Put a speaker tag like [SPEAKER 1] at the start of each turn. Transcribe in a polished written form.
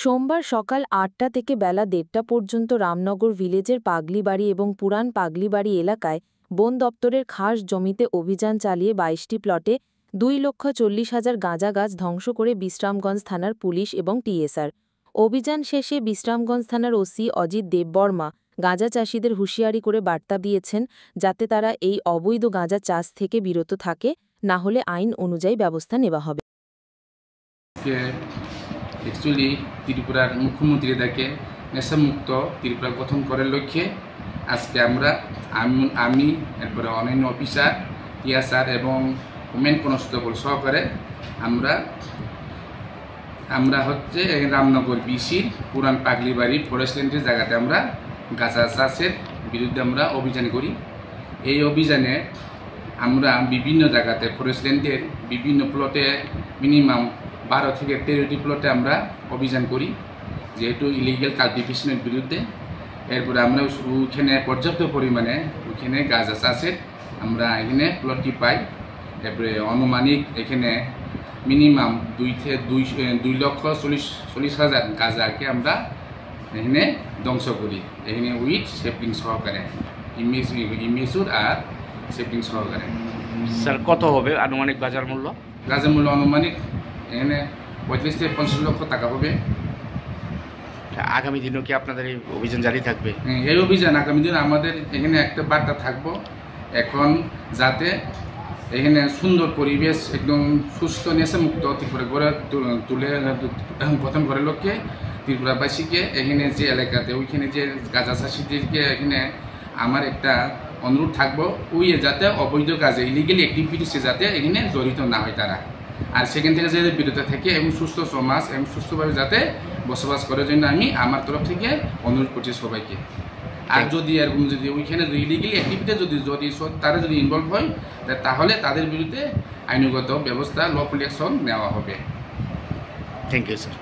[SPEAKER 1] সোমবার সকাল ৮টা থেকে বেলা ১:৩০ পর্যন্ত রামনগর ভিলেজের পাগলিবাড়ি এবং পুরান পাগলিবাড়ি এলাকায় বন দপ্তরের খাস জমিতে অভিযান চালিয়ে ২২টি প্লটে ২,৪০,০০০ গাঁজা গাছ ধ্বংস করে বিশ্রামগঞ্জ থানার পুলিশ এবং টিএসআর। অভিযান শেষে বিশ্রামগঞ্জ থানার ওসি অজিত দেববর্মা গাঁজা চাষিদের হুঁশিয়ারি করে বার্তা দিয়েছেন যাতে তারা এই অবৈধ গাঁজা চাষ থেকে বিরত থাকে, না হলে আইন অনুযায়ী ব্যবস্থা নেওয়া হবে।
[SPEAKER 2] অ্যাকচুয়ালি ত্রিপুরার মুখ্যমন্ত্রী তাকে নেশামুক্ত ত্রিপুরা গঠন করার লক্ষ্যে আজকে আমি এরপরে অন্যান্য অফিসার টিএসআর এবং ওমেন কনস্টেবল সহকারে আমরা হচ্ছে রামনগর বিসির পুরান পাগলিবাড়ি ফরেস্ট ল্যান্ডের জায়গাতে আমরা গাঁজা চাষের বিরুদ্ধে আমরা অভিযান করি। এই অভিযানে আমরা বিভিন্ন জায়গাতে ফরেস্ট ল্যান্ডের বিভিন্ন প্লটে মিনিমাম 12 থেকে 13টি প্লটে আমরা অভিযান করি, যেহেতু ইলিগাল কাল্টিভেশনের বিরুদ্ধে। এরপরে আমরা ওইখানে পর্যাপ্ত পরিমাণে ওইখানে গাঁজা চাষের আমরা এখানে প্লটটি পাই। এরপরে আনুমানিক এখানে মিনিমাম 2,40,000 গাঁজাকে আমরা এখানে ধ্বংস করি, এখানে উইথ সেফটিং সহকারে, ইমেজুর আর সেফটিং সহকারে।
[SPEAKER 3] স্যার কত হবে আনুমানিক বাজার মূল্য?
[SPEAKER 2] গাঁজার মূল্য আনুমানিক এখানে 35 থেকে 50 লক্ষ টাকা হবে।
[SPEAKER 3] আগামী দিনেও কি আপনাদের এই অভিযান জারি থাকবে?
[SPEAKER 2] এই অভিযান আগামী দিনে আমাদের এখানে একটা বার্তা থাকবো, এখন যাতে এখানে সুন্দর পরিবেশ একদম সুস্থ নেশামুক্ত ত্রিপুরা তুলে গঠন করার লক্ষ্যে ত্রিপুরাবাসীকে এখানে যে এলাকাতে ওইখানে যে গাঁজা চাষিদেরকে এখানে আমার একটা অনুরোধ থাকবো, ওই যাতে অবৈধ কাজে ইলিগেল অ্যাক্টিভিটিসে যাতে এখানে জড়িত না হয় তারা, আর সেখান থেকে যাতে বিরত থাকে এবং সুস্থ সমাজ এবং সুস্থভাবে যাতে বসবাস করার জন্য আমি আমার তরফ থেকে অনুরোধ করছি সবাইকে। আর যদি এরকম যদি ওইখানে ইলিগেল অ্যাক্টিভিটি যদি তারা যদি ইনভলভ হয় তাহলে তাদের বিরুদ্ধে আইনগত ব্যবস্থা লফুল অ্যাকশন নেওয়া হবে।
[SPEAKER 3] Thank you sir.